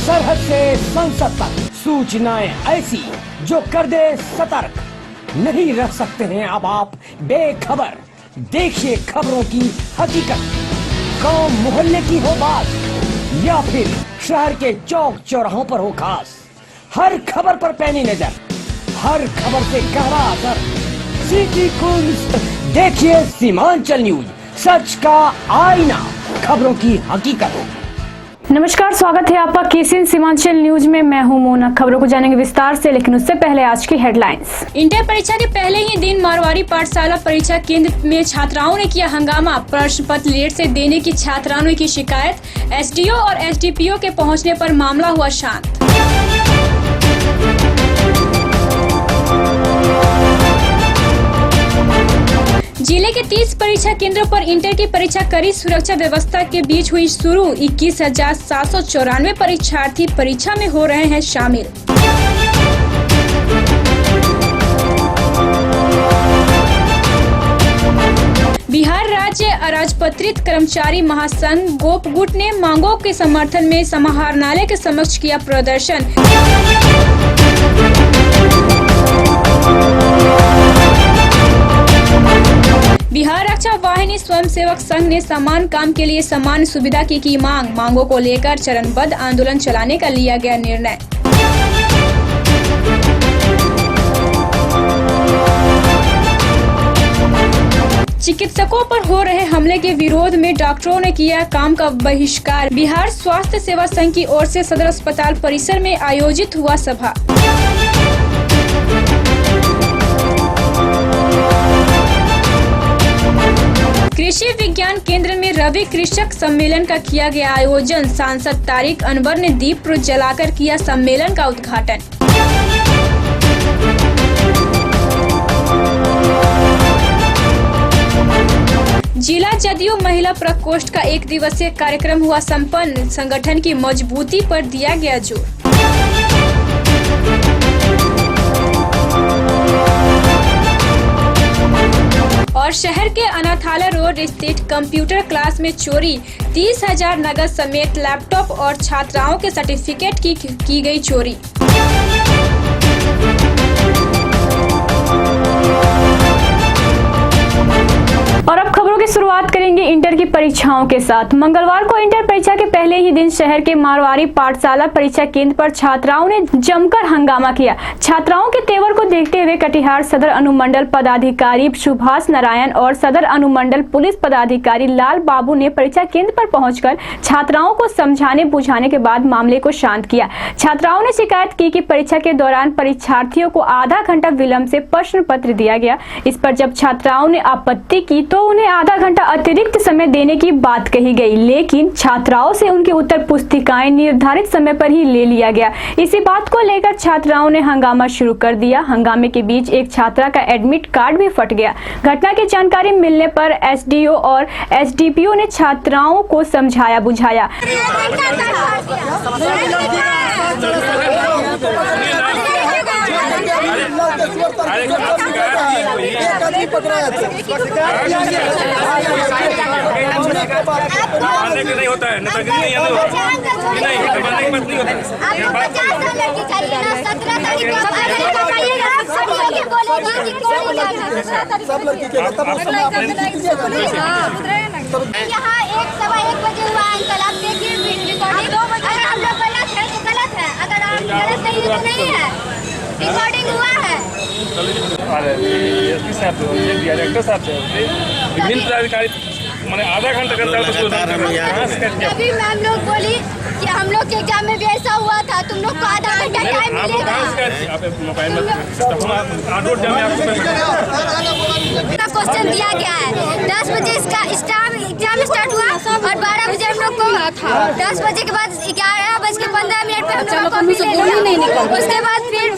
सरहद से संसद तक सूचनाएं ऐसी जो कर दे सतर्क। नहीं रह सकते हैं अब आप बेखबर। देखिए खबरों की हकीकत। गांव मोहल्ले की हो बात या फिर शहर के चौक चौराहों पर हो खास, हर खबर पर पैनी नजर, हर खबर से गहरा असर। सिटी कुंज देखिए सीमांचल न्यूज, सच का आईना, खबरों की हकीकत। नमस्कार, स्वागत है आपका केसीएन सीमांचल न्यूज में। मैं हूं मोना। खबरों को जानेंगे विस्तार से, लेकिन उससे पहले आज की हेडलाइंस। इंटर परीक्षा के पहले ही दिन मारवाड़ी पाठशाला परीक्षा केंद्र में छात्राओं ने किया हंगामा। प्रश्न पत्र लेट से देने की छात्राओं ने की शिकायत। एसडीओ और एसडीपीओ के पहुंचने पर मामला हुआ शांत। जिले के 30 परीक्षा केंद्रों पर इंटर की परीक्षा कड़ी सुरक्षा व्यवस्था के बीच हुई शुरू। 21,794 परीक्षार्थी परीक्षा में हो रहे हैं शामिल। बिहार राज्य अराजपत्रित कर्मचारी महासंघ गोपगुट ने मांगों के समर्थन में समाहरणालय के समक्ष किया प्रदर्शन। बिहार रक्षा वाहिनी स्वयंसेवक संघ ने समान काम के लिए समान सुविधा की मांगों को लेकर चरणबद्ध आंदोलन चलाने का लिया गया निर्णय। चिकित्सकों पर हो रहे हमले के विरोध में डॉक्टरों ने किया काम का बहिष्कार। बिहार स्वास्थ्य सेवा संघ की ओर से सदर अस्पताल परिसर में आयोजित हुआ सभा। कृषि विज्ञान केंद्र में रवि कृषक सम्मेलन का किया गया आयोजन। सांसद तारिक अनवर ने दीप जलाकर किया सम्मेलन का उद्घाटन। जिला जदयू महिला प्रकोष्ठ का 1 दिवसीय कार्यक्रम हुआ संपन्न। संगठन की मजबूती पर दिया गया जोर। और शहर के अनाथालय रोड स्थित कंप्यूटर क्लास में चोरी। 30,000 नगद समेत लैपटॉप और छात्राओं के सर्टिफिकेट की गई चोरी। और अब खबरों की शुरुआत करेंगे इंटर की परीक्षाओं के साथ। मंगलवार को इंटर परीक्षा के पहले ही दिन शहर के मारवाड़ी पाठशाला परीक्षा केंद्र पर छात्राओं ने जमकर हंगामा किया। छात्राओं के तेवर को देखते हुए कटिहार सदर अनुमंडल पदाधिकारी सुभाष नारायण और सदर अनुमंडल पुलिस पदाधिकारी लाल बाबू ने परीक्षा केंद्र पर पहुंचकर छात्राओं को समझाने बुझाने के बाद मामले को शांत किया। छात्राओं ने शिकायत की कि परीक्षा के दौरान परीक्षार्थियों को आधा घंटा विलंब से प्रश्न पत्र दिया गया। इस पर जब छात्राओं ने आपत्ति की तो उन्हें आधा घंटा अतिरिक्त समय देने की बात कही गई, लेकिन छात्राओं से उनकी उत्तर पुस्तिकाएं निर्धारित समय पर ही ले लिया गया। इसी बात को लेकर छात्राओं ने हंगामा शुरू कर दिया। हंगामे के बीच एक छात्रा का एडमिट कार्ड भी फट गया। घटना की जानकारी मिलने पर एसडीओ और एसडीपीओ ने छात्राओं को समझाया बुझाया। नहीं होता है, नहीं यहाँ 1:15 बजे हुआ अंकल, आप देखिए रिकॉर्डिंग। अगर हम लोग गलत है तो गलत है, अगर आप गलत नहीं है तो नहीं है। रिकॉर्डिंग हुआ है। मैंने आधा घंटा करता है तो अभी मैम लोग बोली कि हम लोग के एग्जाम में भी ऐसा हुआ था, तुम लोग को आधा घंटा टाइम मिलेगा। क्वेश्चन दिया गया है 10 बजे इसका एग्जाम स्टार्ट हुआ और 12 बजे हम लोग को 10 बजे के बाद 11:15 पे हम लोग को मिलेगा। उसके बाद फिर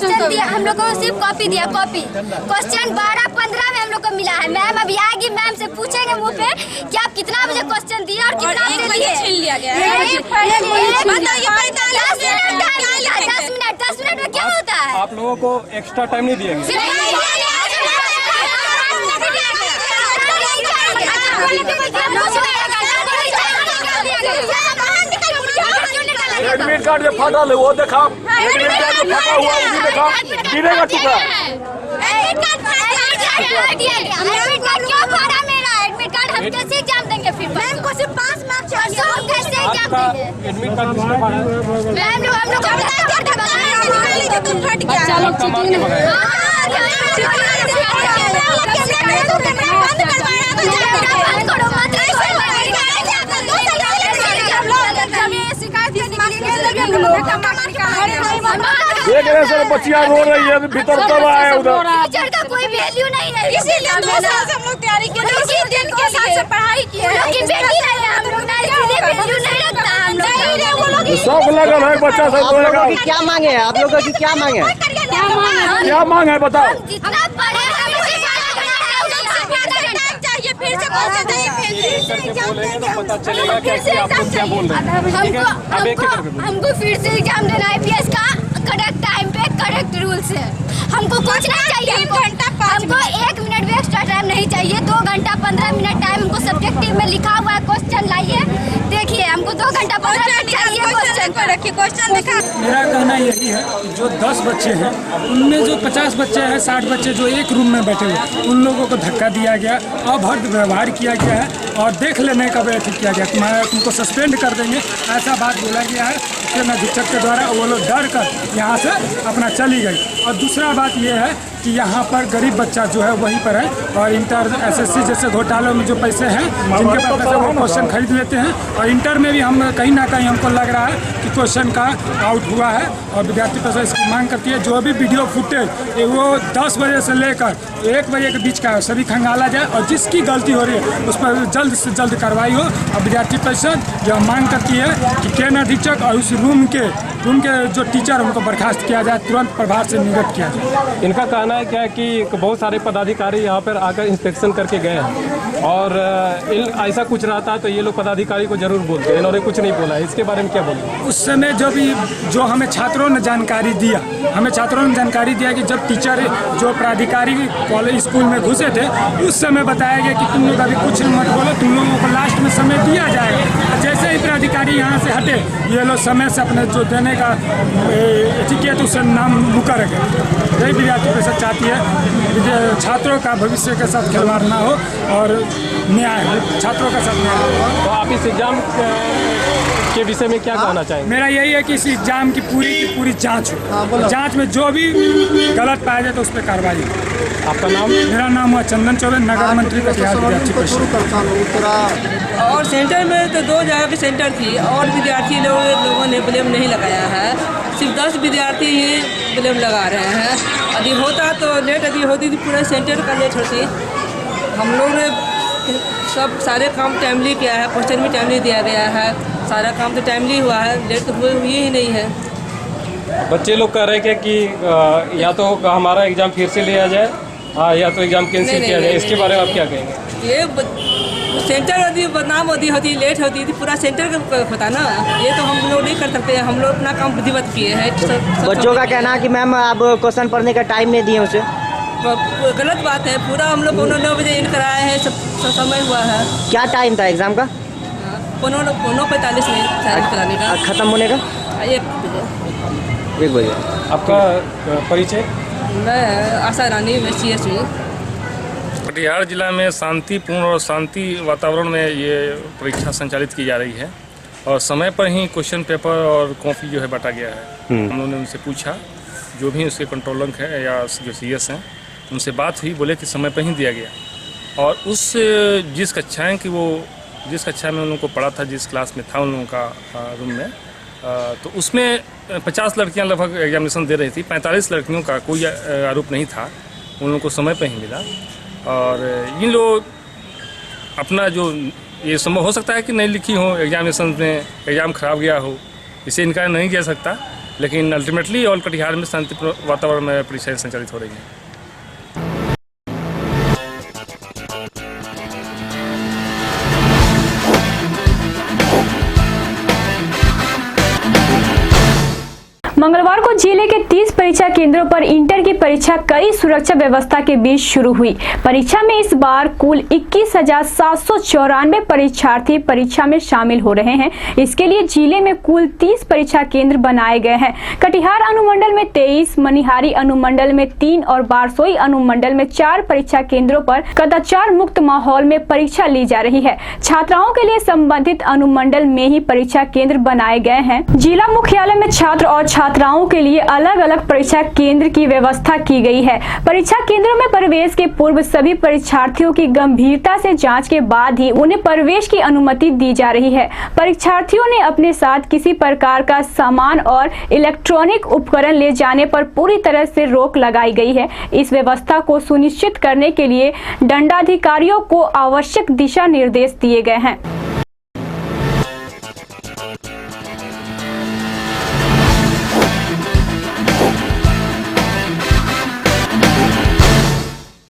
क्वेश्चन दिया, हम लोग को सिर्फ कॉपी दिया, कॉपी। क्वेश्चन 12-15 में हम लोग को मिला है। मैम अभी आएगी, मैम से पूछेंगे मुँह पे कि आप कितना बजे क्वेश्चन दिए और कितना बजे दिए। छीन लिया गया है। 10 मिनट में क्या होता है? आप लोगों को एक्स्ट्रा टाइम नहीं दिया एडमिट कार्ड जो फटा है वो देखा, एडमिट कार्ड जो फटा हुआ वो भी देखा, गिरेगा टुकड़ा। एडमिट कार्ड क्यों फाड़ा मेरा? एडमिट कार्ड हम कैसे एग्जाम देंगे फिर? मैम को सिर्फ 5 मार्क्स चाहिए, हम कैसे एग्जाम देंगे? एडमिट कार्ड किसने फाड़ा है? मैम हम लोग फट गया। देख रहे सर, बच्चियां रो रही है, भीतर कब आए उधर? टीचर का कोई वैल्यू नहीं है, इसीलिए 2 साल से हम लोग तैयारी किए, दिन के साथ से पढ़ाई किए। लेकिन बेटी नहीं है हम लोग ना, इसलिए वैल्यू नहीं रखता हम लोग। सब लगन है बच्चा सब रोएगा। क्या मांगे हैं आप लोगों की? क्या मांगे हैं? क्या मांग है बताओ? जितना पढ़े फिर से पता चलेगा कि आप लोग क्या बोल रहे हैं। हमको फिर से एग्जाम देना है IPS का, करेक्ट टाइम पे, करेक्ट रूल से। हमको कुछ नहीं चाहिए, हमको 1 मिनट भी एक्स्ट्रा टाइम नहीं चाहिए। 2 घंटा 15 मिनट टाइम हमको सब्जेक्टिव में लिखा हुआ है, क्वेश्चन लाइए देखिए। हमको 2 घंटा 15 मिनट चाहिए, क्वेश्चन पर रखिए, क्वेश्चन दिखा। मेरा कहना यही है कि जो 10 बच्चे हैं उनमें जो 50 बच्चे हैं, 60 बच्चे जो एक रूम में बैठे हुए, उन लोगों को धक्का दिया गया, अभद्र व्यवहार किया गया है और देख लेने का भी किया गया, तुम्हारा तुमको सस्पेंड कर देंगे, ऐसा बात बोला गया है। उसके अधीक्षक के द्वारा वो लोग डर कर यहाँ से अपना चली गई। और दूसरा बात ये है कि यहाँ पर गरीब बच्चा जो है वहीं पर है और इंटर SSC जैसे घोटालों में जो पैसे हैं, जिनके पास पैसे वो क्वेश्चन खरीद लेते हैं। और इंटर में भी हम कहीं ना कहीं हमको लग रहा है कि क्वेश्चन का आउट हुआ है और विद्यार्थी परिषद इसकी मांग करती है जो भी वीडियो फुटेज वो 10 बजे से लेकर 1 बजे के बीच का सभी खंगाला जाए और जिसकी गलती हो रही है उस पर जल्द से जल्द कार्रवाई हो। और विद्यार्थी परिषद यह मांग करती है कि केंद्र अधीक्षक और उस रूम के जो टीचर उनको बर्खास्त किया जाए, तुरंत प्रभाव से निगत किया जाए। इनका कहना है क्या है कि बहुत सारे पदाधिकारी यहाँ पर आकर इंस्पेक्शन करके गए हैं और ऐसा कुछ रहता है तो ये लोग पदाधिकारी को जरूर बोलते हैं, इन्होंने कुछ नहीं बोला है। इसके बारे में क्या बोलें? उस समय जो हमें छात्रों ने जानकारी दिया, कि जब टीचर जो प्राधिकारी कॉलेज स्कूल में घुसे थे उस समय बताया गया कि तुम लोग अभी कुछ मत बोलो, तुम लोगों को लास्ट में समय दिया जाएगा। जैसे ही प्राधिकारी यहाँ से हटे ये लोग समय से अपने जो देने का एटिकेट उससे नाम मुकर गए। यही विद्यार्थी परिषद चाहती है छात्रों का भविष्य के साथ खिलवाड़ ना हो और न्याय हो, छात्रों का साथ न्याय हो। तो आप इस एग्जाम के विषय में क्या कहना चाहेंगे? मेरा यही है कि इस एग्जाम की पूरी जांच हो, जांच में जो भी गलत पाया जाए तो उस पर कार्रवाई हो। आपका नाम? मेरा नाम है चंदन चौबे, नगर मंत्री कटिहार विद्यार्थी परिषद। और सेंटर में तो 2 जगह की सेंटर थी और विद्यार्थी लोगों ने ब्लेम नहीं लगाया है, सिर्फ 10 विद्यार्थी ही ब्लेम लगा रहे हैं। यदि होता तो लेट यदि होती तो पूरे सेंटर का लेट होती। हम लोग ने सब सारे काम टाइमली किया है, क्वेश्चन भी टाइमली दिया गया है, सारा काम तो टाइमली हुआ है, लेट तो हुई ही नहीं है। बच्चे लोग कह रहे हैं कि या तो हमारा एग्जाम फिर से लिया जाए या तो एग्जाम कैंसिल किया जाए। इसके बारे में आप क्या कहेंगे? ये सेंटर यदि बदनाम होती लेट होती थी पूरा सेंटर का होता ना, ये तो हम लोग नहीं कर सकते। हम लोग अपना काम बुद्धिमत किए हैं। बच्चों का कहना है कि मैम आप क्वेश्चन पढ़ने का टाइम नहीं दिए उसे। गलत बात है, पूरा हम लोग 9 बजे इन कराया है, सब समय हुआ है। क्या टाइम था एग्जाम का? 9:45 में कराने का। खत्म होने का 1 बजे। आपका परिचय? मैं आशा रानी, मैं CS हूँ। कटिहार जिला में शांतिपूर्ण और शांति वातावरण में ये परीक्षा संचालित की जा रही है और समय पर ही क्वेश्चन पेपर और कॉपी जो है बांटा गया है। हम लोगों ने उनसे पूछा, जो भी उसके कंट्रोल अंक है या जो CS हैं उनसे बात हुई, बोले कि समय पर ही दिया गया। और उस जिस कक्षा में उन लोगों को पढ़ा था, जिस क्लास में था उन लोगों का रूम में, तो उसमें 50 लड़कियां लगभग एग्जामिनेशन दे रही थी। 45 लड़कियों का कोई आरोप नहीं था, उन लोगों को समय पर ही मिला। और इन लोग अपना जो ये संभव हो सकता है कि नहीं लिखी हो एग्जामिनेशन में, एग्ज़ाम खराब गया हो, इसे इनकार नहीं किया सकता। लेकिन अल्टीमेटली ऑल कटिहार में शांतिपूर्ण वातावरण में परीक्षाएं संचालित हो रही हैं। मंगलवार को जिले के 30 परीक्षा केंद्रों पर इंटर की परीक्षा कई सुरक्षा व्यवस्था के बीच शुरू हुई। परीक्षा में इस बार कुल 21,794 परीक्षार्थी परीक्षा में शामिल हो रहे हैं। इसके लिए जिले में कुल 30 परीक्षा केंद्र बनाए गए हैं। कटिहार अनुमंडल में 23, मनिहारी अनुमंडल में 3 और बारसोई अनुमंडल में 4 परीक्षा केंद्रों पर कदाचार मुक्त माहौल में परीक्षा ली जा रही है। छात्राओं के लिए संबंधित अनुमंडल में ही परीक्षा केंद्र बनाए गए हैं। जिला मुख्यालय में छात्र और छात्राओं के लिए अलग अलग परीक्षा केंद्र की व्यवस्था की गई है। परीक्षा केंद्रों में प्रवेश के पूर्व सभी परीक्षार्थियों की गंभीरता से जांच के बाद ही उन्हें प्रवेश की अनुमति दी जा रही है। परीक्षार्थियों ने अपने साथ किसी प्रकार का सामान और इलेक्ट्रॉनिक उपकरण ले जाने पर पूरी तरह से रोक लगाई गई है। इस व्यवस्था को सुनिश्चित करने के लिए दंडाधिकारियों को आवश्यक दिशा निर्देश दिए गए हैं।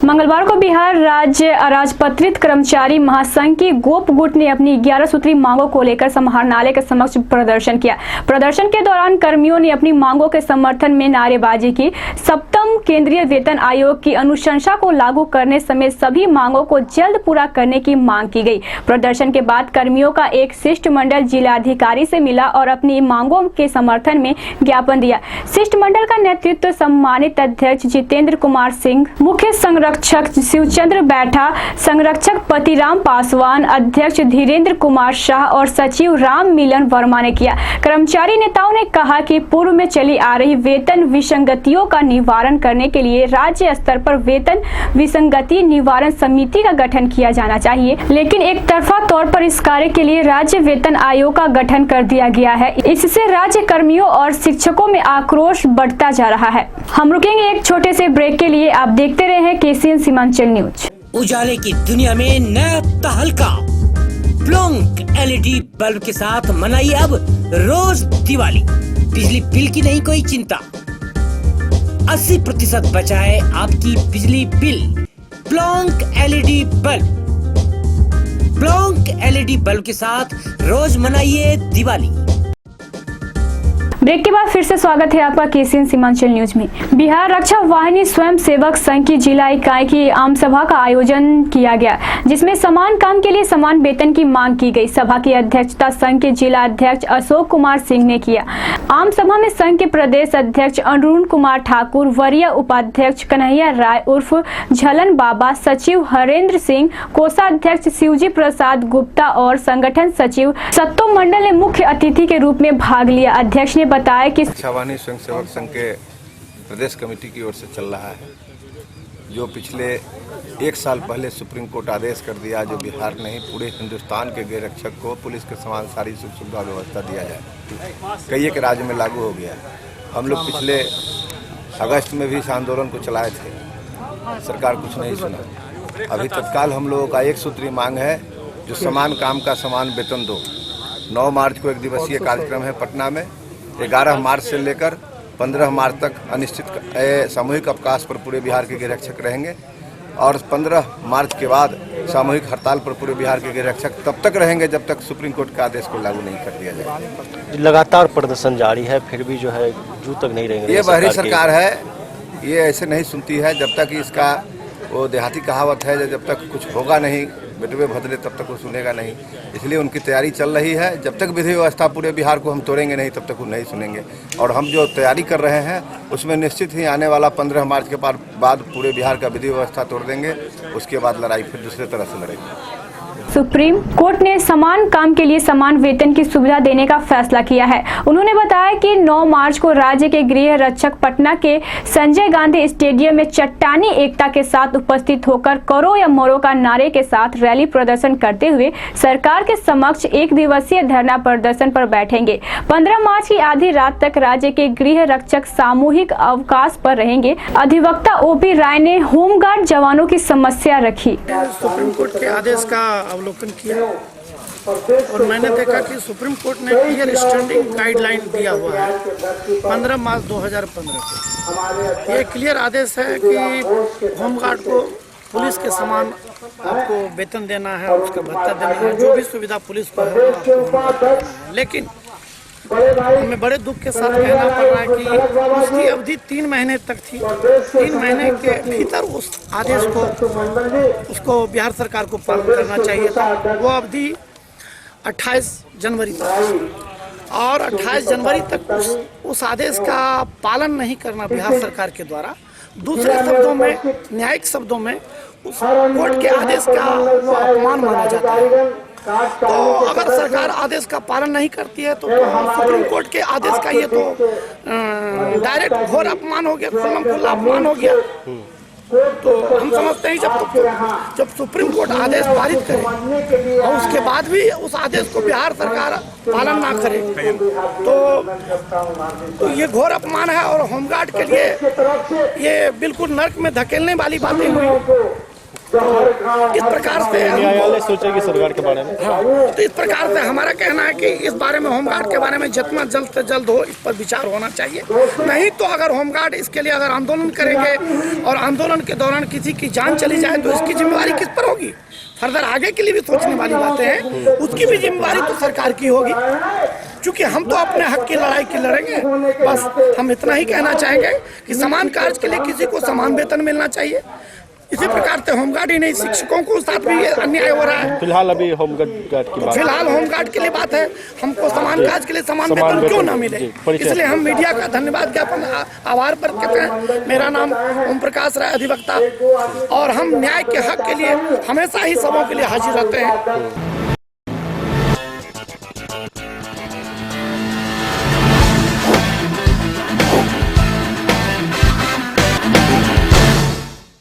मंगलवार को बिहार राज्य अराजपत्रित कर्मचारी महासंघ की गोप गुट ने अपनी 11 सूत्री मांगों को लेकर समाहरणालय के समक्ष प्रदर्शन किया। प्रदर्शन के दौरान कर्मियों ने अपनी मांगों के समर्थन में नारेबाजी की। सप्तम केंद्रीय वेतन आयोग की अनुशंसा को लागू करने समेत सभी मांगों को जल्द पूरा करने की मांग की गई। प्रदर्शन के बाद कर्मियों का एक शिष्टमंडल जिलाधिकारी से मिला और अपनी मांगों के समर्थन में ज्ञापन दिया। शिष्टमंडल का नेतृत्व सम्मानित अध्यक्ष जितेंद्र कुमार सिंह, मुख्य संरक्षक शिवचंद्र बैठा, संरक्षक पतिराम पासवान, अध्यक्ष धीरेन्द्र कुमार शाह और सचिव राम मिलन वर्मा ने किया। कर्मचारी नेताओं ने कहा कि पूर्व में चली आ रही वेतन विसंगतियों का निवारण करने के लिए राज्य स्तर पर वेतन विसंगति निवारण समिति का गठन किया जाना चाहिए, लेकिन एक तरफा तौर पर इस कार्य के लिए राज्य वेतन आयोग का गठन कर दिया गया है। इससे राज्य कर्मियों और शिक्षकों में आक्रोश बढ़ता जा रहा है। हम रुकेंगे एक छोटे से ब्रेक के लिए। आप देखते रहे केसीएन सीमांचल न्यूज। उजाले की दुनिया में नया तहलका प्लॉन्क एलईडी बल्ब के साथ मनाइए अब रोज दिवाली। बिजली बिल की नहीं कोई चिंता, 80% बचाए आपकी बिजली bill. Plonk LED bulb, Plonk LED bulb के साथ रोज मनाइए दिवाली। ब्रेक के बाद फिर से स्वागत है आपका केसीएन सीमांचल न्यूज में। बिहार रक्षा वाहिनी स्वयं सेवक संघ की जिला इकाई की आम सभा का आयोजन किया गया, जिसमें समान काम के लिए समान वेतन की मांग की गई। सभा की अध्यक्षता संघ के जिला अध्यक्ष अशोक कुमार सिंह ने किया। आम सभा में संघ के प्रदेश अध्यक्ष अरुण कुमार ठाकुर, वरीय उपाध्यक्ष कन्हैया राय उर्फ झलन बाबा, सचिव हरेंद्र सिंह, कोषाध्यक्ष शिवजी प्रसाद गुप्ता और संगठन सचिव सत्तो मंडल ने मुख्य अतिथि के रूप में भाग लिया। अध्यक्ष ने बताया कि रक्षा वाहिनी स्वयंसेवक संघ के प्रदेश कमेटी की ओर से चल रहा है, जो पिछले 1 साल पहले सुप्रीम कोर्ट आदेश कर दिया, जो बिहार नहीं पूरे हिंदुस्तान के गृह रक्षक को पुलिस के समान सारी सुख सुविधा व्यवस्था दिया जाए, कई एक राज्य में लागू हो गया। हम लोग पिछले अगस्त में भी इस आंदोलन को चलाए थे, सरकार कुछ नहीं सुना। अभी तत्काल हम लोगों का एक सूत्री मांग है, जो समान काम का समान वेतन दो। 9 मार्च को 1 दिवसीय कार्यक्रम है पटना में। 11 मार्च से लेकर 15 मार्च तक अनिश्चित सामूहिक अवकाश पर पूरे बिहार के गृह रक्षक रहेंगे और 15 मार्च के बाद सामूहिक हड़ताल पर पूरे बिहार के गृह रक्षक तब तक रहेंगे जब तक सुप्रीम कोर्ट के आदेश को लागू नहीं कर दिया जाए। लगातार प्रदर्शन जारी है, फिर भी जो है जू तक नहीं रहेंगे। ये बाहरी सरकार है, ये ऐसे नहीं सुनती है। जब तक इसका वो देहाती कहावत है, जब तक कुछ होगा नहीं बेटवे भदरे तब तक वो सुनेगा नहीं। इसलिए उनकी तैयारी चल रही है। जब तक विधि व्यवस्था पूरे बिहार को हम तोड़ेंगे नहीं, तब तक वो नहीं सुनेंगे। और हम जो तैयारी कर रहे हैं उसमें निश्चित ही आने वाला 15 मार्च के बाद पूरे बिहार का विधि व्यवस्था तोड़ देंगे। उसके बाद लड़ाई फिर दूसरे तरह से लड़ेंगे। सुप्रीम कोर्ट ने समान काम के लिए समान वेतन की सुविधा देने का फैसला किया है। उन्होंने बताया कि 9 मार्च को राज्य के गृह रक्षक पटना के संजय गांधी स्टेडियम में चट्टानी एकता के साथ उपस्थित होकर करो या मरो का नारे के साथ रैली प्रदर्शन करते हुए सरकार के समक्ष 1 दिवसीय धरना प्रदर्शन पर बैठेंगे। 15 मार्च की आधी रात तक राज्य के गृह रक्षक सामूहिक अवकाश पर रहेंगे। अधिवक्ता ओपी राय ने होमगार्ड जवानों की समस्या रखी। सुप्रीम कोर्ट के आदेश का अवलोकन किया और मैंने देखा कि सुप्रीम कोर्ट ने क्लियर स्टैंडिंग गाइडलाइन दिया हुआ है 15 मार्च 2015 को। ये क्लियर आदेश है कि होमगार्ड को पुलिस के समान आपको वेतन देना है, उसका भत्ता देना है, जो भी सुविधा पुलिस को है आपको होमगार्ड देना है। लेकिन हमें बड़े दुख के साथ कहना पड़ रहा है कि उसकी अवधि 3 महीने तक थी। 3 महीने के भीतर उस आदेश को उसको बिहार सरकार को पालन करना चाहिए था। वो अवधि 28 जनवरी तक और 28 जनवरी तक उस आदेश का पालन नहीं करना बिहार सरकार के द्वारा, दूसरे शब्दों में, न्यायिक शब्दों में, उस कोर्ट के आदेश का अपमान माना जाता है। तो अगर सरकार आदेश का पालन नहीं करती है तो सुप्रीम कोर्ट के आदेश का ये तो डायरेक्ट घोर अपमान हो गया, खुल्ला अपमान हो गया। तो हम समझते हैं जब सुप्रीम कोर्ट आदेश पारित करे और उसके बाद भी उस आदेश को बिहार सरकार पालन ना करे तो ये घोर अपमान है और होमगार्ड के लिए ये बिल्कुल नर्क में धकेलने वाली बातें हुई। इस प्रकार से न्यायालय सोचेगी सरकार के बारे में। तो इस प्रकार से हमारा कहना है कि इस बारे में, होमगार्ड के बारे में जितना जल्द से जल्द हो इस पर विचार होना चाहिए। नहीं तो अगर होमगार्ड इसके लिए अगर आंदोलन करेंगे और आंदोलन के दौरान किसी की जान चली जाए तो इसकी जिम्मेवारी किस पर होगी? फर्दर आगे के लिए भी सोचने वाली बातें हैं, उसकी भी जिम्मेवारी तो सरकार की होगी। क्योंकि हम तो अपने हक की लड़ाई की लड़ेंगे। बस हम इतना ही कहना चाहेंगे कि समान कार्य के लिए किसी को समान वेतन मिलना चाहिए। इसी प्रकार से होमगार्ड ही नहीं, शिक्षकों को साथ भी अन्याय हो रहा है। फिलहाल अभी होमगार्ड की बात, फिलहाल होमगार्ड के लिए बात है, हमको समान कार्य के लिए समान वेतन क्यों ना मिले। इसलिए हम मीडिया का धन्यवाद ज्ञापन, आभार व्यक्त करते हैं। मेरा नाम ओम प्रकाश राय, अधिवक्ता, और हम न्याय के हक के लिए हमेशा ही सबों के लिए हाजिर रहते हैं।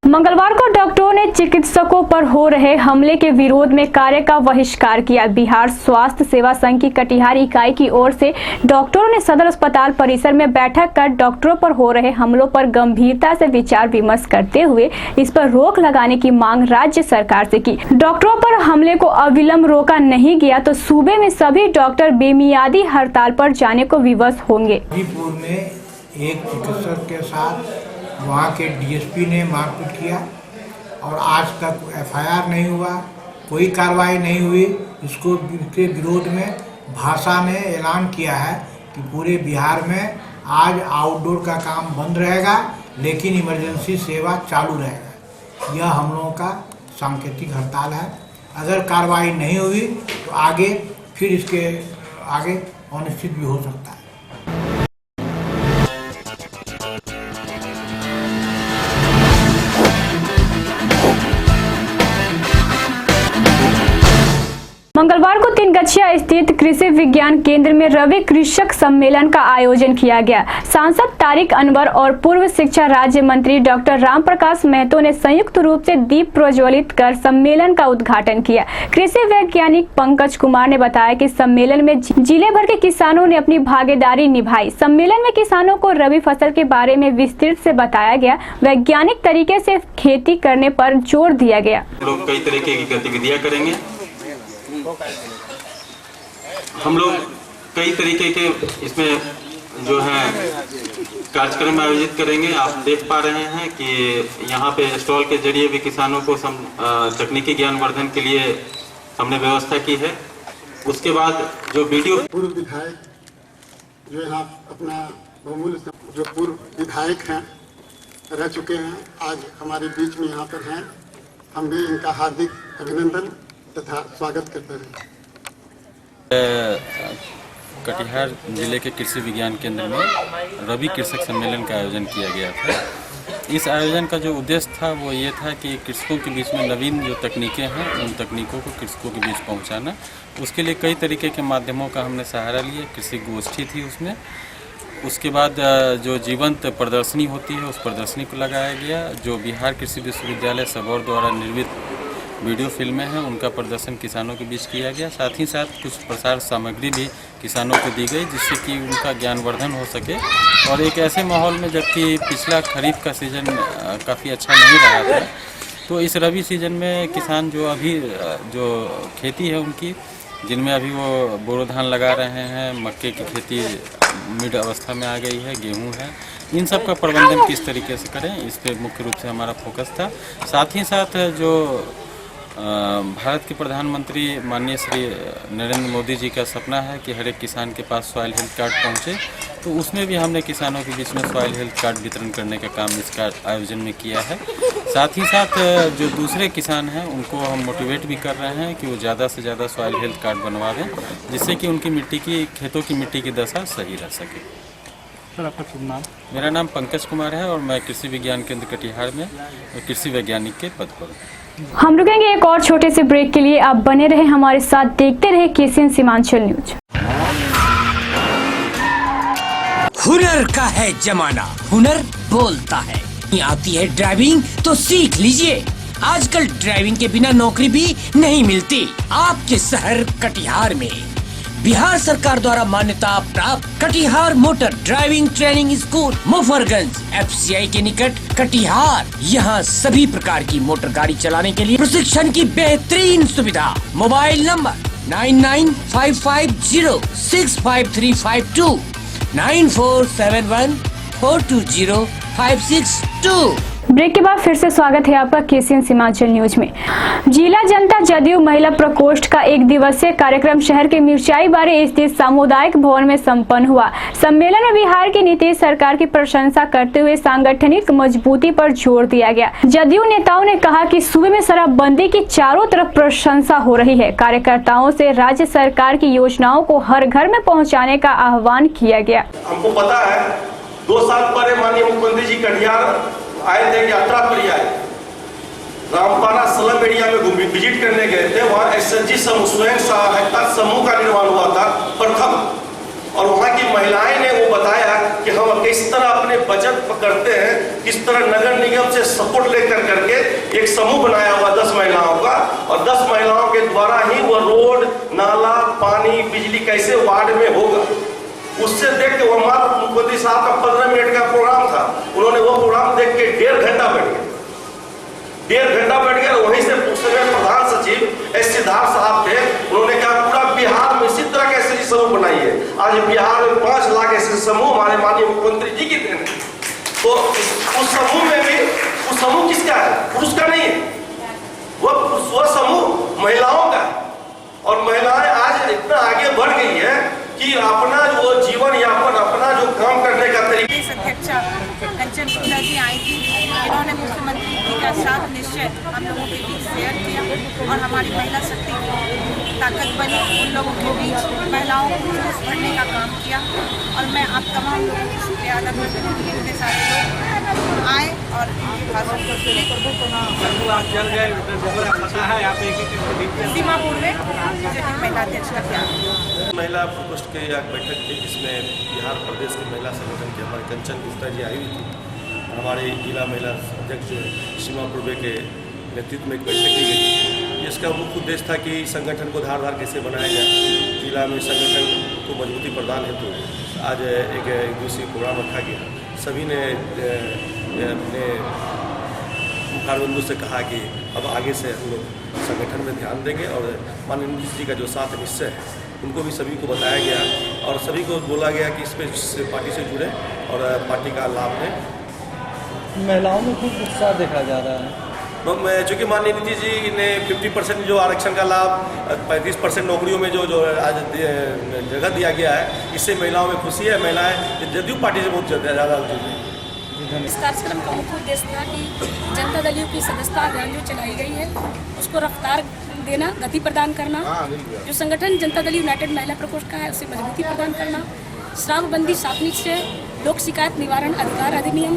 मंगलवार को डॉक्टरों ने चिकित्सकों पर हो रहे हमले के विरोध में कार्य का बहिष्कार किया। बिहार स्वास्थ्य सेवा संघ की कटिहार इकाई की ओर से डॉक्टरों ने सदर अस्पताल परिसर में बैठक कर डॉक्टरों पर हो रहे हमलों पर गंभीरता से विचार विमर्श करते हुए इस पर रोक लगाने की मांग राज्य सरकार से की। डॉक्टरों पर हमले को अविलंब रोका नहीं गया तो सूबे में सभी डॉक्टर बेमियादी हड़ताल पर जाने को विवश होंगे। एक चिकित्सक के साथ वहाँ के डीएसपी ने मारपीट किया और आज तक एफआईआर नहीं हुआ, कोई कार्रवाई नहीं हुई। इसके विरोध में भाषा ने ऐलान किया है कि पूरे बिहार में आज आउटडोर का काम बंद रहेगा लेकिन इमरजेंसी सेवा चालू रहेगा। यह हम लोगों का सांकेतिक हड़ताल है। अगर कार्रवाई नहीं हुई तो आगे फिर इसके आगे अनिश्चित भी हो सकता है। मंगलवार को तिनगछिया स्थित कृषि विज्ञान केंद्र में रवि कृषक सम्मेलन का आयोजन किया गया। सांसद तारिक अनवर और पूर्व शिक्षा राज्य मंत्री डॉक्टर राम प्रकाश महतो ने संयुक्त रूप से दीप प्रज्वलित कर सम्मेलन का उद्घाटन किया। कृषि वैज्ञानिक पंकज कुमार ने बताया कि सम्मेलन में जिले भर के किसानों ने अपनी भागीदारी निभाई। सम्मेलन में किसानों को रबी फसल के बारे में विस्तृत से बताया गया। वैज्ञानिक तरीके से खेती करने पर जोर दिया गया। लोग कई तरीके की गतिविधियां करेंगे। हम लोग कई तरीके के इसमें जो है कार्यक्रम आयोजित करेंगे। आप देख पा रहे हैं कि यहाँ पे स्टॉल के जरिए भी किसानों को तकनीकी ज्ञानवर्धन के लिए हमने व्यवस्था की है। उसके बाद जो वीडियो पूर्व विधायक जो यहाँ अपना बहुमूल्य जो पूर्व विधायक हैं रह चुके हैं, आज हमारे बीच में यहाँ पर हैं। हम भी इनका हार्दिक अभिनंदन तथा स्वागत करते हैं। कटिहार जिले के कृषि विज्ञान केंद्र में रवि कृषक सम्मेलन का आयोजन किया गया था। इस आयोजन का जो उद्देश्य था वो ये था कि कृषकों के बीच में नवीन जो तकनीकें हैं उन तकनीकों को कृषकों के बीच पहुंचाना। उसके लिए कई तरीके के माध्यमों का हमने सहारा लिया। कृषि गोष्ठी थी उसमें। उसके बाद जो जीवंत प्रदर्शनी होती है उस प्रदर्शनी को लगाया गया। जो बिहार कृषि विश्वविद्यालय सबौर द्वारा निर्मित वीडियो फिल्में हैं उनका प्रदर्शन किसानों के बीच किया गया। साथ ही साथ कुछ प्रसार सामग्री भी किसानों को दी गई जिससे कि उनका ज्ञानवर्धन हो सके। और एक ऐसे माहौल में जबकि पिछला खरीफ का सीज़न काफ़ी अच्छा नहीं रहा था, तो इस रबी सीज़न में किसान जो अभी जो खेती है उनकी जिनमें अभी वो बोरो धान लगा रहे हैं, मक्के की खेती मिड अवस्था में आ गई है, गेहूं है। इन सब का प्रबंधन किस तरीके से करें, इस पे मुख्य रूप से हमारा फोकस था। साथ ही साथ जो भारत के प्रधानमंत्री माननीय श्री नरेंद्र मोदी जी का सपना है कि हर एक किसान के पास सॉइल हेल्थ कार्ड पहुंचे, तो उसमें भी हमने किसानों के बीच में सॉइल हेल्थ कार्ड वितरण करने का काम इस आयोजन में किया है। साथ ही साथ जो दूसरे किसान हैं उनको हम मोटिवेट भी कर रहे हैं कि वो ज़्यादा से ज़्यादा सॉइल हेल्थ कार्ड बनवा दें, जिससे कि उनकी मिट्टी की खेतों की मिट्टी की दशा सही रह सके। सर आपका शुभ नाम? मेरा नाम पंकज कुमार है और मैं कृषि विज्ञान केंद्र कटिहार में कृषि वैज्ञानिक के पद पर हूँ। हम रुकेंगे एक और छोटे से ब्रेक के लिए। आप बने रहे हमारे साथ, देखते रहे KCN सीमांचल न्यूज। हुनर का है जमाना, हुनर बोलता है। आती है ड्राइविंग तो सीख लीजिए। आजकल ड्राइविंग के बिना नौकरी भी नहीं मिलती। आपके शहर कटिहार में बिहार सरकार द्वारा मान्यता प्राप्त Katihar motor driving training school Mufarganj FCI के निकट कटिहार। यहाँ सभी प्रकार की मोटर गाड़ी चलाने के लिए प्रशिक्षण की बेहतरीन सुविधा। Mobile number 9955065352 9471420562। ब्रेक के बाद फिर से स्वागत है आपका KCN सीमांचल न्यूज में। जिला जनता जदयू महिला प्रकोष्ठ का एक दिवसीय कार्यक्रम शहर के मिर्चाई बारे स्थित सामुदायिक भवन में संपन्न हुआ। सम्मेलन में बिहार की नीतीश सरकार की प्रशंसा करते हुए सांगठनिक मजबूती पर जोर दिया गया। जदयू नेताओं ने कहा कि सूबे में शराबबंदी की चारों तरफ प्रशंसा हो रही है। कार्यकर्ताओं से राज्य सरकार की योजनाओं को हर घर में पहुँचाने का आह्वान किया गया। हमको पता है 2 साल पहले माननीय मुख्यमंत्री जी कटिहार आए थे, यात्रा पर ही आए, रामपारा स्लम एरिया में विजिट करने गए थे। वहाँ SHG समूह स्वयं सहायता समूह का निर्माण हुआ था प्रथम, और वहाँ की महिलाएं ने वो बताया कि हम किस तरह अपने बचत करते हैं, किस तरह नगर निगम से सपोर्ट लेकर करके एक समूह बनाया हुआ 10 महिलाओं का, और 10 महिलाओं के द्वारा ही वो रोड, नाला, पानी, बिजली कैसे वार्ड में होगा। उससे देख के वह मात्र मुख्यमंत्री साहब का 15 मिनट का प्रोग्राम था, उन्होंने वो प्रोग्राम देख के 1.5 घंटा बैठ गए। 1.5 घंटा बैठ गए। वहीं से उस समय प्रधान सचिव सिद्धार्थ साहब थे, उन्होंने कहा पूरा बिहार में इसी तरह के SHG समूह बनाइए। आज बिहार में 5 लाख SHG समूह हमारे माननीय मुख्यमंत्री जी की देन। तो उस समूह में भी, उस समूह किसका है? पुरुष का नहीं है, वो समूह महिलाओं का है। और महिलाएं आज इतना आगे बढ़ गई है कि अपना जो जीवन यापन, अपना जो काम करने का तरीका। अध्यक्षा कंचन गुप्ता जी आई थी, इन्होंने मुख्यमंत्री जी का साथ निश्चय हम लोगों के बीच शेयर किया और हमारी महिला शक्ति की ताकत बनी, उन लोगों के बीच महिलाओं को जोश भरने का काम किया। और मैं आप तमाम लोगों को शुक्रिया अदा करती हूँ कि इतने सारे लोग आए और सीमापुर में महिला अध्यक्ष का क्या महिला प्रकोष्ठ की एक बैठक थी, जिसमें बिहार प्रदेश के महिला संगठन के हमारे कंचन गुप्ता जी आई हुई थी। हमारे जिला महिला अध्यक्ष सीमा पूर्वे के नेतृत्व में एक बैठक की गई। इसका मुख्य उद्देश्य था कि संगठन को धारदार कैसे बनाया जाए, जिला में संगठन को मजबूती प्रदान हेतु आज एक दिवसीय प्रोग्राम रखा गया। सभी ने अपने मुखारबंदों से कहा कि अब आगे से हम लोग संगठन में ध्यान देंगे, और माननीय नीतीश जी का जो साथ निश्चय है उनको भी सभी को बताया गया, और सभी को बोला गया कि इसमें पार्टी से जुड़े और पार्टी का लाभ लें। महिलाओं में खूब उत्साह देखा जा रहा है। चूँकि माननीय नीतीश जी ने 50% जो आरक्षण का लाभ, 35% नौकरियों में जो आज जगह दिया गया है, इससे महिलाओं में खुशी है। महिलाएं जदयू पार्टी से बहुत ज़्यादा जुड़ी हैं। इस कार्यक्रम का मुख्य उद्देश्य था कि जनता दल की सदस्यता अभियान जो चलाई गई है उसको रफ्तार देना, गति प्रदान करना, जो संगठन जनता दल यूनाइटेड महिला प्रकोष्ठ का है उसे मजबूती प्रदान करना, शराबबंदी सातवीं से लोक शिकायत निवारण अधिकार अधिनियम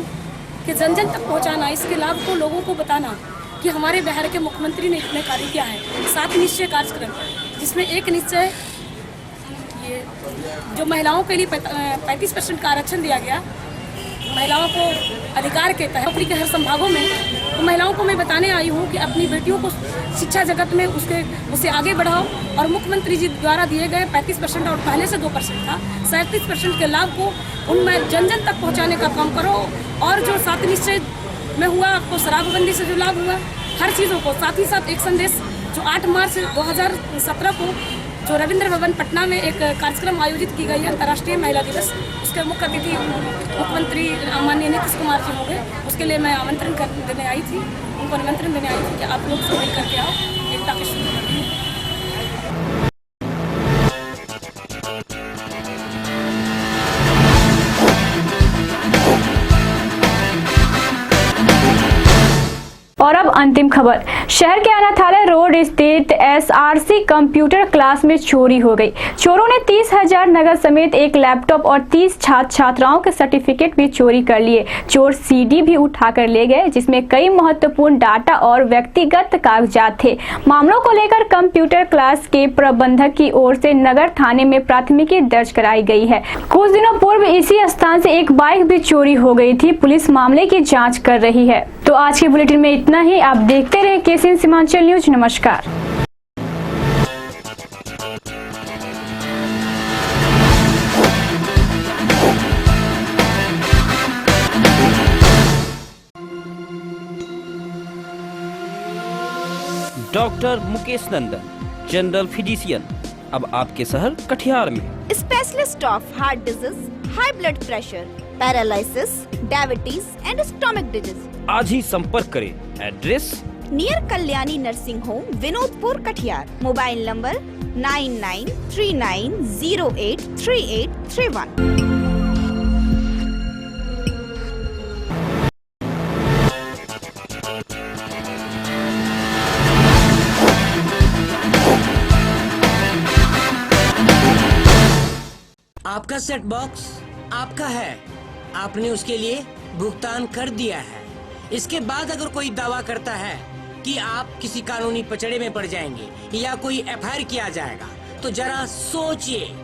के जन जन तक पहुंचाना, इसके लाभ को लोगों को बताना कि हमारे बिहार के मुख्यमंत्री ने इतने कार्य किया है। 7 निश्चय कार्यक्रम, जिसमें एक निश्चय ये जो महिलाओं के लिए 35% का आरक्षण दिया गया, महिलाओं को अधिकार के तहत नौकरी के हर संभागों में, तो महिलाओं को मैं बताने आई हूँ कि अपनी बेटियों को शिक्षा जगत में उसे आगे बढ़ाओ, और मुख्यमंत्री जी द्वारा दिए गए 35% और पहले से 2% था, 37% के लाभ को उनमें जन जन तक पहुँचाने का काम करो। और जो 7 निश्चय में हुआ, आपको शराबबंदी से जो लाभ हुआ, हर चीज़ों को, साथ ही साथ एक संदेश जो 8 मार्च 2017 को जो रविंद्र भवन पटना में एक कार्यक्रम आयोजित की गई है अंतर्राष्ट्रीय महिला दिवस, उसके मुख्य अतिथि मुख्यमंत्री माननीय नीतीश कुमार जी होंगे। उसके लिए मैं आमंत्रण देने आई थी, उनको निमंत्रण देने आई थी कि आप लोग सब मिल करके आओ, एकता के सूत्र। और अब अंतिम खबर। शहर के अनाथालय रोड स्थित SRC कंप्यूटर क्लास में चोरी हो गई। चोरों ने 30,000 नगद समेत एक लैपटॉप और 30 छात्र छात्राओं के सर्टिफिकेट भी चोरी कर लिए। चोर CD भी उठाकर ले गए, जिसमें कई महत्वपूर्ण डाटा और व्यक्तिगत कागजात थे। मामलों को लेकर कंप्यूटर क्लास के प्रबंधक की ओर से नगर थाने में प्राथमिकी दर्ज कराई गई है। कुछ दिनों पूर्व इसी स्थान से एक बाइक भी चोरी हो गई थी। पुलिस मामले की जाँच कर रही है। तो आज के बुलेटिन में इतना ही। आप देखते रहे KCN सीमांचल न्यूज। नमस्कार। डॉक्टर मुकेश नंदन, जनरल फिजिशियन, अब आपके शहर कटिहार में। Specialist of heart disease, high blood pressure, paralysis, diabetes and stomach disease. आज ही संपर्क करें। Address near Kalyani nursing home, Vinodpur, Katihar. Mobile number 9939083831। आपका सेट बॉक्स आपका है, आपने उसके लिए भुगतान कर दिया है। इसके बाद अगर कोई दावा करता है कि आप किसी कानूनी पचड़े में पड़ जाएंगे या कोई FIR किया जाएगा, तो जरा सोचिए।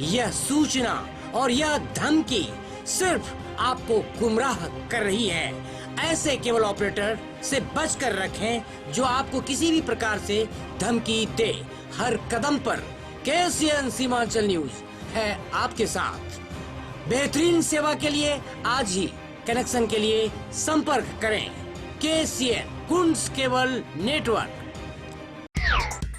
यह सूचना और यह धमकी सिर्फ आपको गुमराह कर रही है। ऐसे केबल ऑपरेटर से बचकर रखें जो आपको किसी भी प्रकार से धमकी दे। हर कदम पर KCN सीमांचल न्यूज है आपके साथ। बेहतरीन सेवा के लिए आज ही कनेक्शन के लिए संपर्क करें। KCN कुंज केबल नेटवर्क।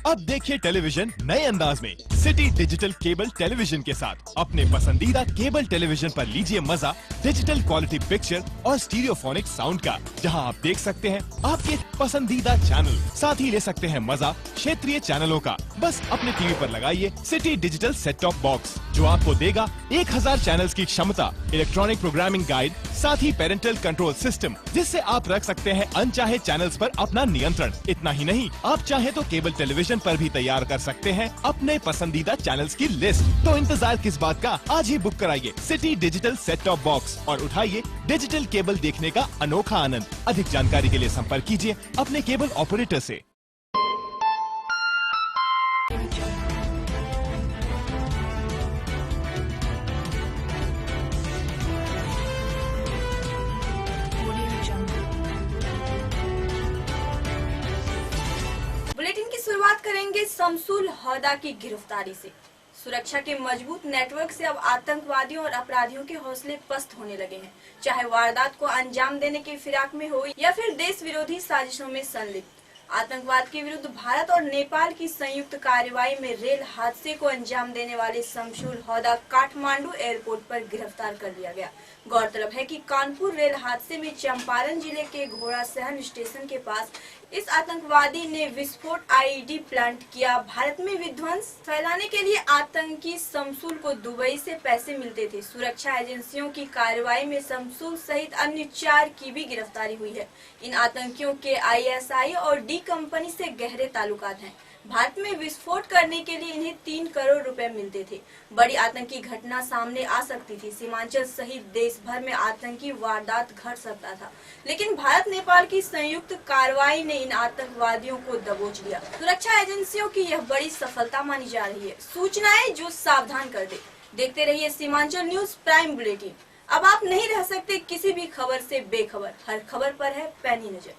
अब देखिए टेलीविजन नए अंदाज में। सिटी डिजिटल केबल टेलीविजन के साथ अपने पसंदीदा केबल टेलीविजन पर लीजिए मजा डिजिटल क्वालिटी पिक्चर और स्टीरियोफोनिक साउंड का, जहां आप देख सकते हैं आपके पसंदीदा चैनल, साथ ही ले सकते हैं मजा क्षेत्रीय चैनलों का। बस अपने टीवी पर लगाइए city digital set top box, जो आपको देगा 1000 चैनल्स की क्षमता, इलेक्ट्रॉनिक प्रोग्रामिंग गाइड, साथ ही पेरेंटल कंट्रोल सिस्टम, जिससे आप रख सकते हैं अनचाहे चैनल्स पर अपना नियंत्रण। इतना ही नहीं, आप चाहे तो केबल टेलीविजन पर भी तैयार कर सकते हैं अपने पसंदीदा चैनल्स की लिस्ट। तो इंतजार किस बात का, आज ही बुक कराइए city digital set top box और उठाइए डिजिटल केबल देखने का अनोखा आनंद। अधिक जानकारी के लिए संपर्क कीजिए अपने केबल ऑपरेटर से। बुलेटिन की शुरुआत करेंगे शमसुल हौदा की गिरफ्तारी से। सुरक्षा के मजबूत नेटवर्क से अब आतंकवादियों और अपराधियों के हौसले पस्त होने लगे हैं, चाहे वारदात को अंजाम देने की फिराक में हो या फिर देश विरोधी साजिशों में संलिप्त। आतंकवाद के विरुद्ध भारत और नेपाल की संयुक्त कार्रवाई में रेल हादसे को अंजाम देने वाले शमसुल हौदा काठमांडू एयरपोर्ट पर गिरफ्तार कर लिया गया। गौरतलब है कि कानपुर रेल हादसे में चंपारण जिले के घोड़ासहन स्टेशन के पास इस आतंकवादी ने विस्फोट IED प्लांट किया। भारत में विध्वंस फैलाने के लिए आतंकी शमसुल को दुबई से पैसे मिलते थे। सुरक्षा एजेंसियों की कार्रवाई में शमसुल सहित अन्य 4 की भी गिरफ्तारी हुई है। इन आतंकियों के ISI और D कंपनी से गहरे ताल्लुकात हैं। भारत में विस्फोट करने के लिए इन्हें 3 करोड़ रुपए मिलते थे। बड़ी आतंकी घटना सामने आ सकती थी। सीमांचल सहित देश भर में आतंकी वारदात घट सकता था, लेकिन भारत नेपाल की संयुक्त कार्रवाई ने इन आतंकवादियों को दबोच लिया। सुरक्षा एजेंसियों की यह बड़ी सफलता मानी जा रही है। सूचनाएं जो सावधान कर दे। देखते रहिए सीमांचल न्यूज प्राइम बुलेटिन। अब आप नहीं रह सकते किसी भी खबर से बेखबर। हर खबर पर है पैनी नजर।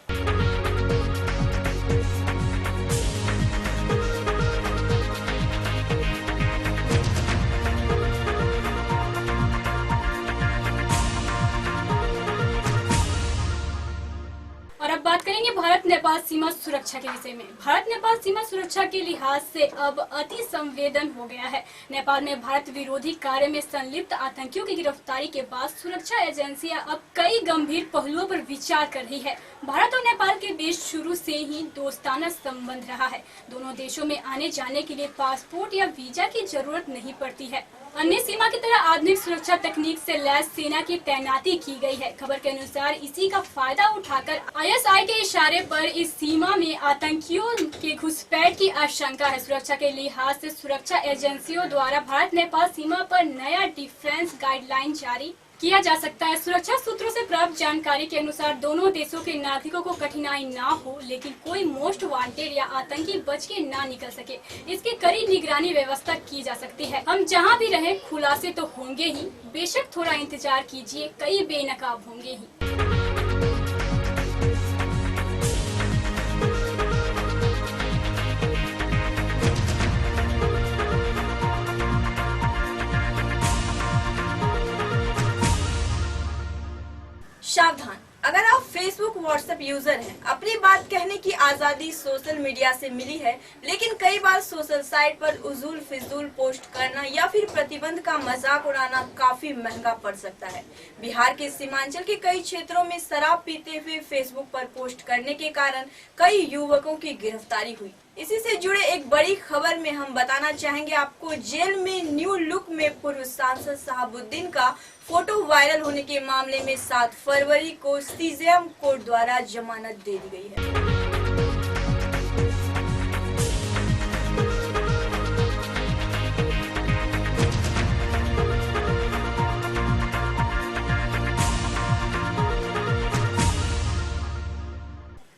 और अब बात करेंगे भारत नेपाल सीमा सुरक्षा के विषय में। भारत नेपाल सीमा सुरक्षा के लिहाज से अब अति संवेदन हो गया है। नेपाल में भारत विरोधी कार्य में संलिप्त आतंकियों की गिरफ्तारी के बाद सुरक्षा एजेंसियां अब कई गंभीर पहलुओं पर विचार कर रही है। भारत और नेपाल के बीच शुरू से ही दोस्ताना संबंध रहा है। दोनों देशों में आने जाने के लिए पासपोर्ट या वीजा की जरूरत नहीं पड़ती है। अन्य सीमा की तरह आधुनिक सुरक्षा तकनीक से लैस सेना की तैनाती की गई है। खबर के अनुसार इसी का फायदा उठाकर ISI के इशारे पर इस सीमा में आतंकियों के घुसपैठ की आशंका है। सुरक्षा के लिहाज से सुरक्षा एजेंसियों द्वारा भारत नेपाल सीमा पर नया डिफेंस गाइडलाइन जारी किया जा सकता है। सुरक्षा सूत्रों से प्राप्त जानकारी के अनुसार दोनों देशों के नागरिकों को कठिनाई ना हो, लेकिन कोई मोस्ट वांटेड या आतंकी बच के ना निकल सके, इसकी कड़ी निगरानी व्यवस्था की जा सकती है। हम जहां भी रहें खुलासे तो होंगे ही, बेशक थोड़ा इंतजार कीजिए, कई बेनकाब होंगे ही। सावधान, अगर आप फेसबुक व्हाट्सएप यूजर हैं, अपनी बात कहने की आजादी सोशल मीडिया से मिली है, लेकिन कई बार सोशल साइट पर उजूल फिजूल पोस्ट करना या फिर प्रतिबंध का मजाक उड़ाना काफी महंगा पड़ सकता है। बिहार के सीमांचल के कई क्षेत्रों में शराब पीते हुए फेसबुक पर पोस्ट करने के कारण कई युवकों की गिरफ्तारी हुई। इसी से जुड़े एक बड़ी खबर में हम बताना चाहेंगे आपको, जेल में न्यू लुक में पूर्व सांसद शहाबुद्दीन का फोटो वायरल होने के मामले में 7 फरवरी को सीजेएम कोर्ट द्वारा जमानत दे दी गई है।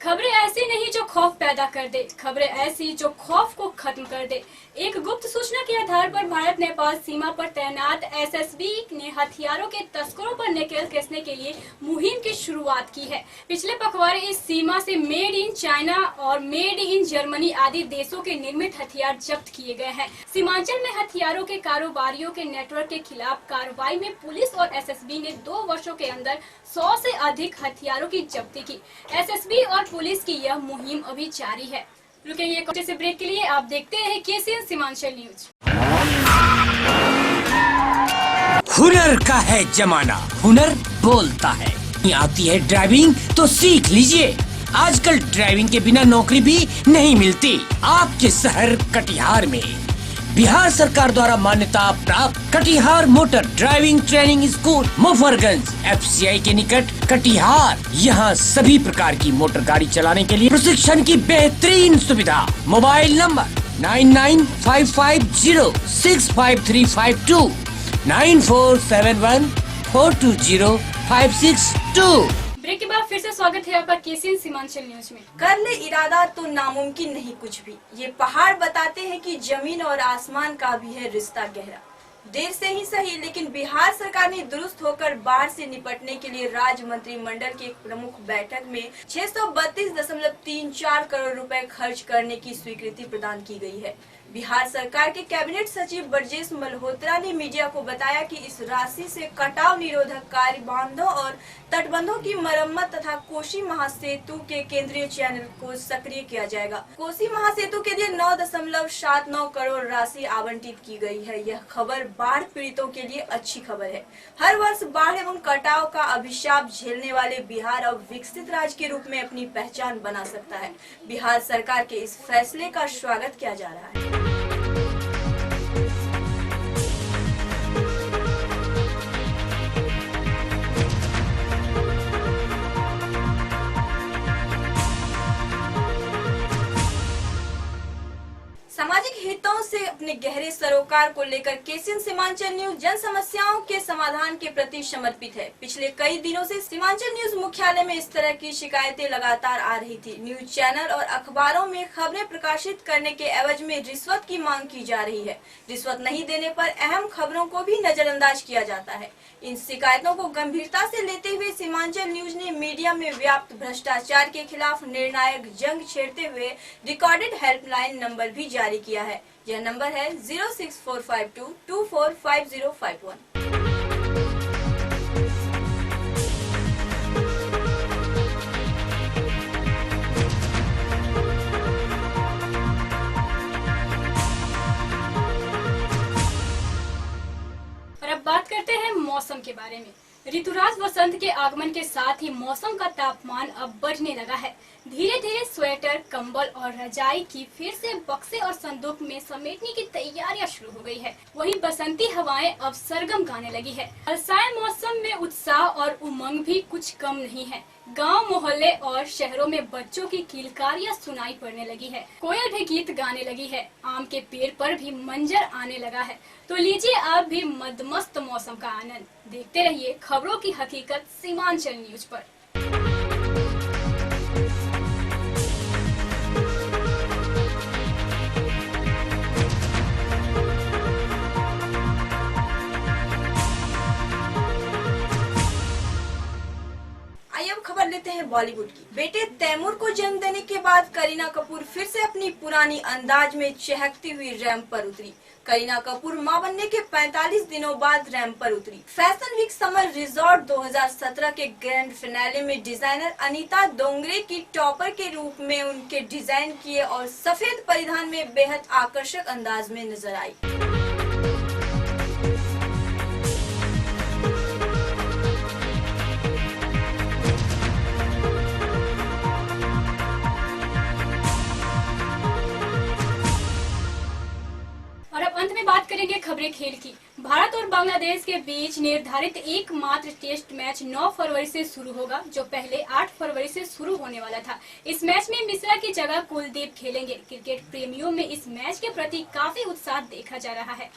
खबरें ऐसी नहीं जो खौफ पैदा कर दे, खबरें ऐसी जो खौफ को खत्म कर दे। एक गुप्त सूचना के आधार पर भारत नेपाल सीमा पर तैनात SSB ने हथियारों के तस्करों पर नकेल कसने के लिए मुहिम की शुरुआत की है। पिछले पखवाड़े इस सीमा से मेड इन चाइना और मेड इन जर्मनी आदि देशों के निर्मित हथियार जब्त किए गए हैं। सीमांचल में हथियारों के कारोबारियों के नेटवर्क के खिलाफ कार्रवाई में पुलिस और SSB ने 2 वर्षों के अंदर 100 से अधिक हथियारों की जब्ती की। SSB और पुलिस की यह मुहिम अभी जारी है। रुकेंगे एक छोटे से ब्रेक के लिए, आप देखते हैं KCN सीमांचल न्यूज। हुनर का है जमाना, हुनर बोलता है। आती है ड्राइविंग तो सीख लीजिए। आजकल ड्राइविंग के बिना नौकरी भी नहीं मिलती। आपके शहर कटिहार में बिहार सरकार द्वारा मान्यता प्राप्त Katihar motor driving training school Mufarganj FCI के निकट कटिहार। यहाँ सभी प्रकार की मोटर गाड़ी चलाने के लिए प्रशिक्षण की बेहतरीन सुविधा। Mobile number 9955065352 9471420562। ब्रेक के बाद फिर से स्वागत है आपका KCN सीमांचल न्यूज में। कर ले इरादा तो नामुमकिन नहीं कुछ भी, ये पहाड़ बताते हैं कि जमीन और आसमान का भी है रिश्ता गहरा। देर से ही सही, लेकिन बिहार सरकार ने दुरुस्त होकर बाढ़ से निपटने के लिए राज्य मंत्रिमंडल की एक प्रमुख बैठक में 632.34 करोड़ रुपए खर्च करने की स्वीकृति प्रदान की गई है। बिहार सरकार के कैबिनेट सचिव ब्रजेश मल्होत्रा ने मीडिया को बताया कि इस राशि से कटाव निरोधक कार्य, बांधों और तटबंधों की मरम्मत तथा कोसी महासेतु के केंद्रीय चैनल को सक्रिय किया जाएगा। कोसी महासेतु के लिए 9.79 करोड़ राशि आवंटित की गई है। यह खबर बाढ़ पीड़ितों के लिए अच्छी खबर है। हर वर्ष बाढ़ एवं कटाव का अभिशाप झेलने वाले बिहार अब विकसित राज्य के रूप में अपनी पहचान बना सकता है। बिहार सरकार के इस फैसले का स्वागत किया जा रहा है। सामाजिक हितों से अपने गहरे सरोकार को लेकर KCN सीमांचल न्यूज जन समस्याओं के समाधान के प्रति समर्पित है। पिछले कई दिनों से सीमांचल न्यूज मुख्यालय में इस तरह की शिकायतें लगातार आ रही थी। न्यूज चैनल और अखबारों में खबरें प्रकाशित करने के एवज में रिश्वत की मांग की जा रही है। रिश्वत नहीं देने पर अहम खबरों को भी नजरअंदाज किया जाता है। इन शिकायतों को गंभीरता से लेते हुए सीमांचल न्यूज ने मीडिया में व्याप्त भ्रष्टाचार के खिलाफ निर्णायक जंग छेड़ते हुए रिकॉर्डेड हेल्पलाइन नंबर भी जारी किया है। यह नंबर है 06452245051। ऋतुराज वसंत के आगमन के साथ ही मौसम का तापमान अब बढ़ने लगा है। धीरे धीरे स्वेटर, कंबल और रजाई की फिर से बक्से और संदूक में समेटने की तैयारियां शुरू हो गई है। वहीं बसंती हवाएं अब सरगम गाने लगी है। बरसाए मौसम में उत्साह और उमंग भी कुछ कम नहीं है। गांव, मोहल्ले और शहरों में बच्चों की किलकारियां सुनाई पड़ने लगी है। कोयल भी गीत गाने लगी है। आम के पेड़ पर भी मंजर आने लगा है। तो लीजिए आप भी मदमस्त मौसम का आनंद। देखते रहिए खबरों की हकीकत सीमांचल न्यूज पर। खबर लेते हैं बॉलीवुड की। बेटे तैमूर को जन्म देने के बाद करीना कपूर फिर से अपनी पुरानी अंदाज में चहकती हुई रैंप पर उतरी। करीना कपूर मां बनने के 45 दिनों बाद रैंप पर उतरी। फैशन वीक समर रिजॉर्ट 2017 के ग्रैंड फिनाले में डिजाइनर अनीता डोंगरे की टॉपर के रूप में उनके डिजाइन किए और सफेद परिधान में बेहद आकर्षक अंदाज में नजर आई। अंत में बात करेंगे खबरें खेल की। भारत और बांग्लादेश के बीच निर्धारित एकमात्र टेस्ट मैच 9 फरवरी से शुरू होगा, जो पहले 8 फरवरी से शुरू होने वाला था। इस मैच में मिश्रा की जगह कुलदीप खेलेंगे। क्रिकेट प्रेमियों में इस मैच के प्रति काफी उत्साह देखा जा रहा है।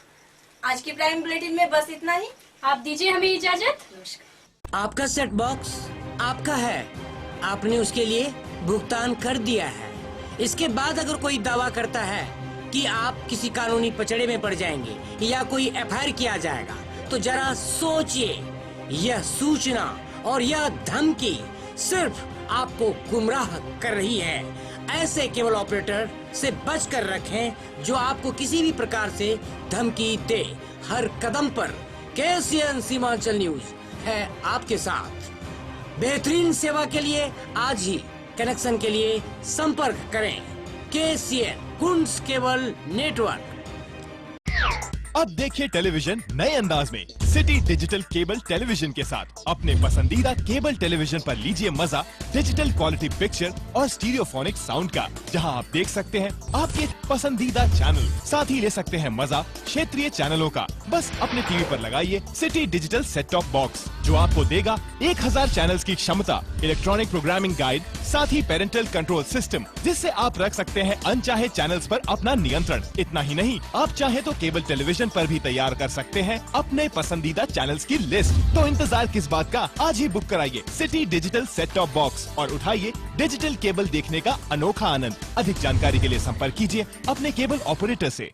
आज की प्राइम बुलेटिन में बस इतना ही। आप दीजिए हमें इजाजत। आपका सेट बॉक्स आपका है, आपने उसके लिए भुगतान कर दिया है। इसके बाद अगर कोई दावा करता है कि आप किसी कानूनी पचड़े में पड़ जाएंगे या कोई एफआईआर किया जाएगा, तो जरा सोचिए। यह सूचना और यह धमकी सिर्फ आपको गुमराह कर रही है। ऐसे केबल ऑपरेटर से बचकर रखें जो आपको किसी भी प्रकार से धमकी दे। हर कदम पर KCN सीमांचल न्यूज है आपके साथ। बेहतरीन सेवा के लिए आज ही कनेक्शन के लिए संपर्क करें KCN कुंज केबल नेटवर्क। अब देखिए टेलीविजन नए अंदाज में सिटी डिजिटल केबल टेलीविजन के साथ। अपने पसंदीदा केबल टेलीविजन पर लीजिए मजा डिजिटल क्वालिटी पिक्चर और स्टीरियोफोनिक साउंड का, जहां आप देख सकते हैं आपके पसंदीदा चैनल। साथ ही ले सकते हैं मजा क्षेत्रीय चैनलों का। बस अपने टीवी पर लगाइए city digital set top box, जो आपको देगा 1000 चैनल्स की क्षमता, इलेक्ट्रॉनिक प्रोग्रामिंग गाइड, साथ ही पेरेंटल कंट्रोल सिस्टम, जिससे आप रख सकते हैं अनचाहे चैनल्स पर अपना नियंत्रण। इतना ही नहीं, आप चाहे तो केबल टेलीविजन पर भी तैयार कर सकते हैं अपने पसंदीदा चैनल्स की लिस्ट। तो इंतजार किस बात का, आज ही बुक कराइए city digital set top box और उठाइए डिजिटल केबल देखने का अनोखा आनंद। अधिक जानकारी के लिए संपर्क कीजिए अपने केबल ऑपरेटर से।